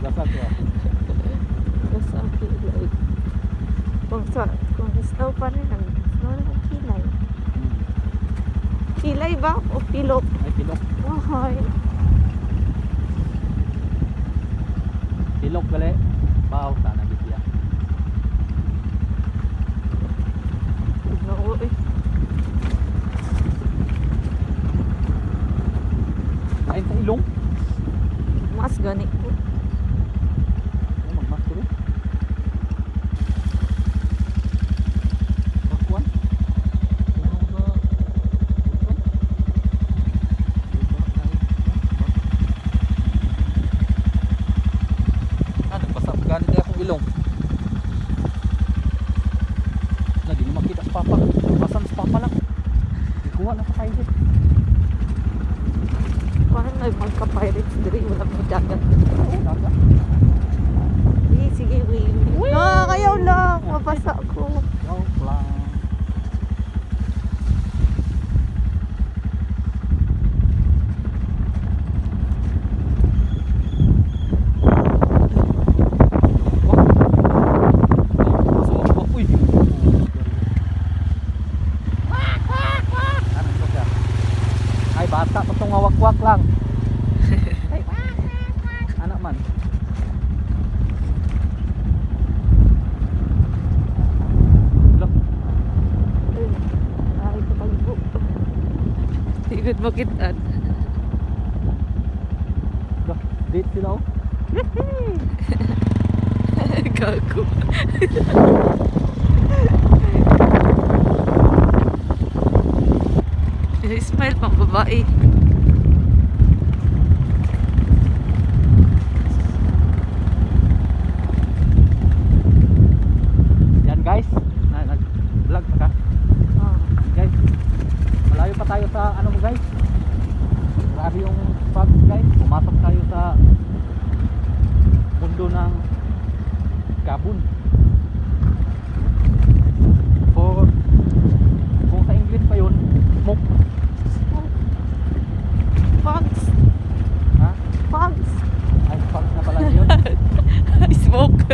Magasag ko. Magasag kilay. Kung snow pa rin, snow na ang kilay. Kilay ba? O pilok? Ay, pilok. Ay. Pilok gali. Bahaw, sana bigya. Oo eh. Ayun sa ilong. Mas gani ko. Magmas ko rin. Bakuan. Nagpasap gani din akong ilong. Na di makita sa papa. Pasan sa papa lang. Ikuha na pa tayo. Parang may magka-pirates diri, wala may dagat. Oo, dagat. Sige, wait. Kayaw lang, mabasa ko. Joke lang. Ay, bata pa itong wakwak lang. Ay, anak man. Look. Ay, kapagbo. Tigod makitaan. Look, date sila oh. Gago. Smile pang babae. Yan guys, nag-vlog pa ka. Guys, malayo pa tayo sa ano mo guys. Grabe yung fog guys. Pumasok tayo sa mundo ng Gabon. For kung sa English pa yun, smoke. Fogs. Ha? Fogs. Ay, fog na pala yun. Smoke.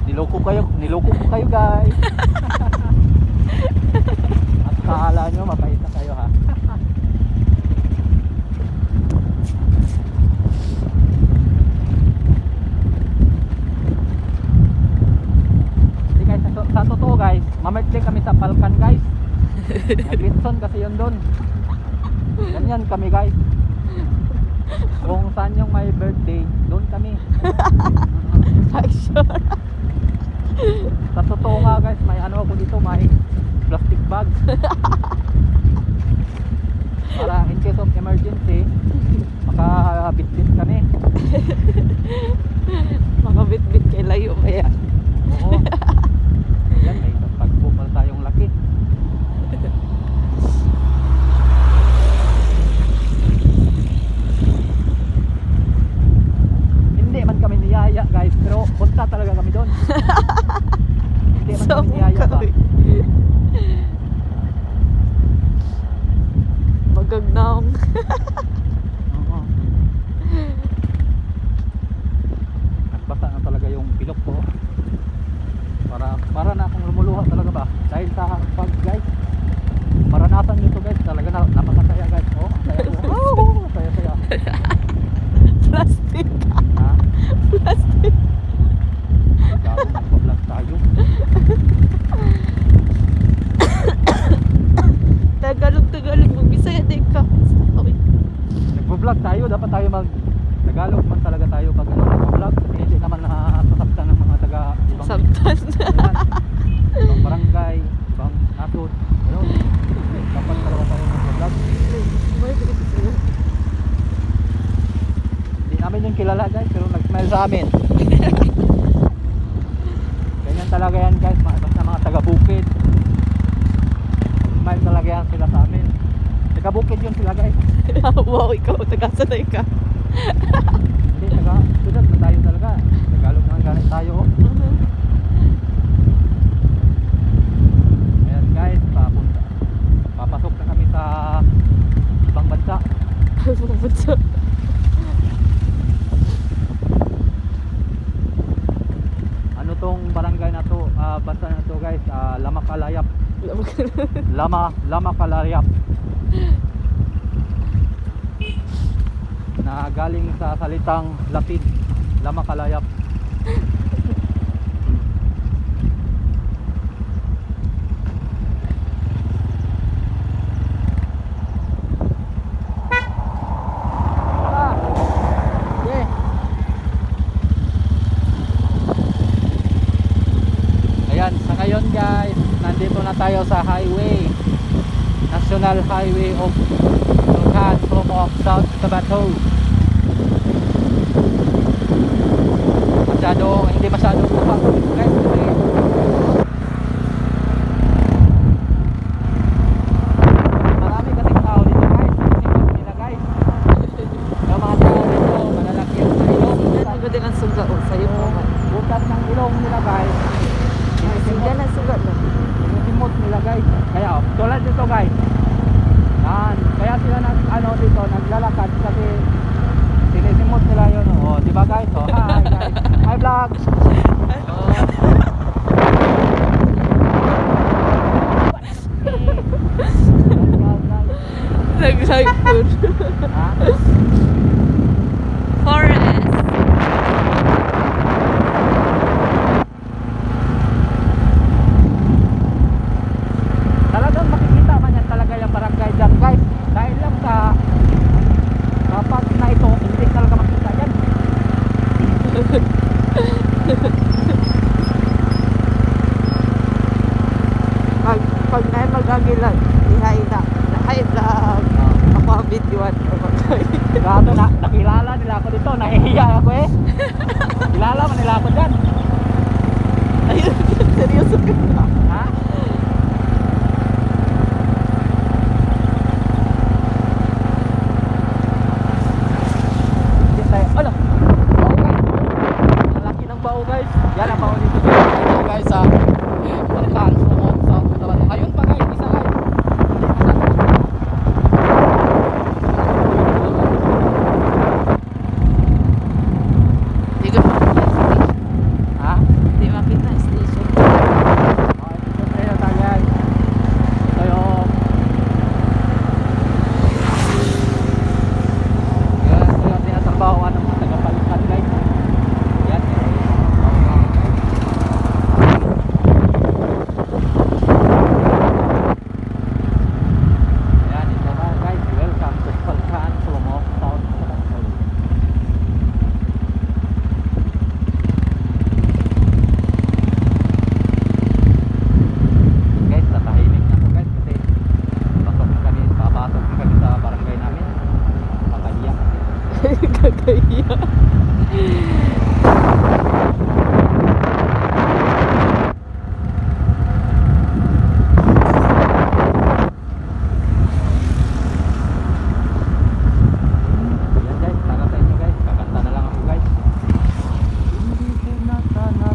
Niloko ko kayo guys. At kaala nyo, mabait na kayo ha. Nag-Ritson kasi yun doon. Ganyan kami guys. Kung saan yung may birthday, doon kami. Like sure. Sa totoo nga guys, may ano ako dito, may plastic bag. Para in case of emergency, makabitbit kami. Makabit-bit kay layo kaya. Oo. Yan, may pagpupal tayong laki. Hindi man kami niyaya guys, pero punta talaga kami doon. Hindi man kami niyaya ba? Magagnaong. Oo. Nagbasa na talaga yung pilok ko. Para na akong lumuluha talaga ba? Dahil sa pag guys, maranasan nyo to guys, talaga napakasaya guys. Oh, ang saya ko. Oh, saya. Plastic. Ha? Plastic. Gago, nagpa-vlog tayo. Tagalog. Magbisaya din ka. Nagpa-vlog tayo, dapat tayo Tagalog man talaga tayo pag nagpa-vlog kasi hindi naman nasasaktan ng mga taga ibang Sabtan. Ayan. Ibang barangay, ibang nasod. Ayun. Dapat talaga tayo nagpa-vlog. Hindi namin yung kilala guys, pero nag-smile sa amin. Ganyan talaga yan guys, basta mga taga-bukid. Smile talaga yan sila sa amin. Taga-bukid yun sila guys. Wow, ikaw. Tagasanay ka. Hindi, taga-sudat na tayo talaga. Tagalog naman galing tayo. Ayan guys, papasok na kami sa ibang bansa. Pupunta. Ano tong barangay na to, bansa na to guys, Lama-Kalayap. Lama-Kalayap. Na galing sa salitang Latin, Lama-Kalayap. Ayan, sa ngayon guys, nandito na tayo sa highway, National Highway of Lughan from South Tabato. Hindi masyado lupang guys kasi marami kasing tao dito guys, sinikot nila guys. Yung mga tao dito, malalaki ang ilong. Ano ba din ang suga o sa'yo po man? Butas ng ilong nila guys. Suga na suga na. Sinusimot nila guys. Kaya tulad dito guys. Yan. Kaya sila dito naglalakad kasi sinisimot nila yun. Oh, di ba guys? Oh, hi guys. Hi vlog. Nag-live food. Ha? Forest. Talagang makikita man yan talaga yung barangay dyan guys. Dahil lang sa kapag na ito, hindi talaga makita yan. Pag na mag-agilan, ihay na. Nahay vlog. Ako ang videoan. Gato na, nakilala nila ako dito, nahihiya ako eh. Kilala man nila ako dyan. Ayun, seryoso ka na. Ha? Hindi tayo, ano? Bao guys. Ang laki ng bao guys. Yan ang bao dito guys sa Barkan, Sumot, South Cotabato. Ayun pa guys, isa guys. Hindi ko makita. Ha? Hindi makita ang station. Okay, dito tayo guys. Ito yung tinatrabahoan ng mga tagapalitan guys. Yan. Yan guys, para sa inyo guys. Kakanta na lang ako guys. Hindi ko na sana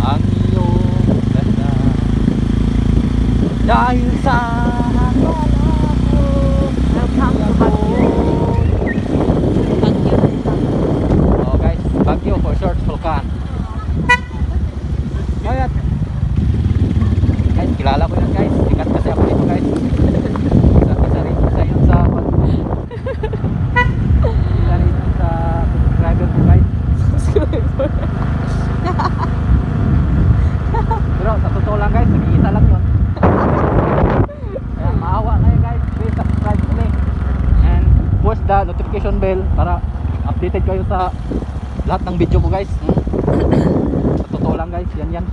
ang iyong ganda dahil sa akala ko Welcome to Baguio. oh guys, Baguio for short, Vulcan. Kaya guys, kilala ko yan guys. Sikat kasi ako dito guys. Isa rin sa yun sa isa rin sa subscriber ko guys. Pero sa totoo lang guys, nag-iisa lang yun. Kaya maawa kayo guys, please subscribe to me and push the notification bell para updated kayo sa lahat ng video ko guys. Sa totoo lang guys, yan.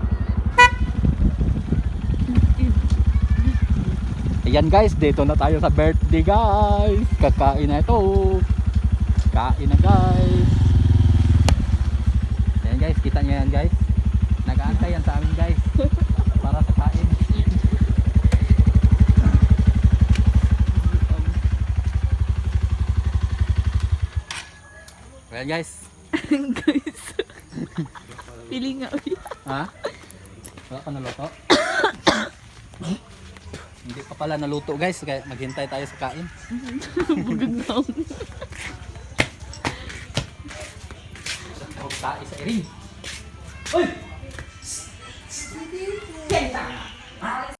Ayan guys, dito na tayo sa birthday guys. Kakain na ito. Kain na guys. Ayan guys, kita nyo yan guys. Nag-aantay yan sa amin guys. Para sa kain. Ayan guys. Guys. Pili nga ulit. Ha? Wala ka naluto? Hindi pa pala naluto guys, kaya maghintay tayo sa kain. Bugod na ako. Tayo sa iring. Uy! Kenta!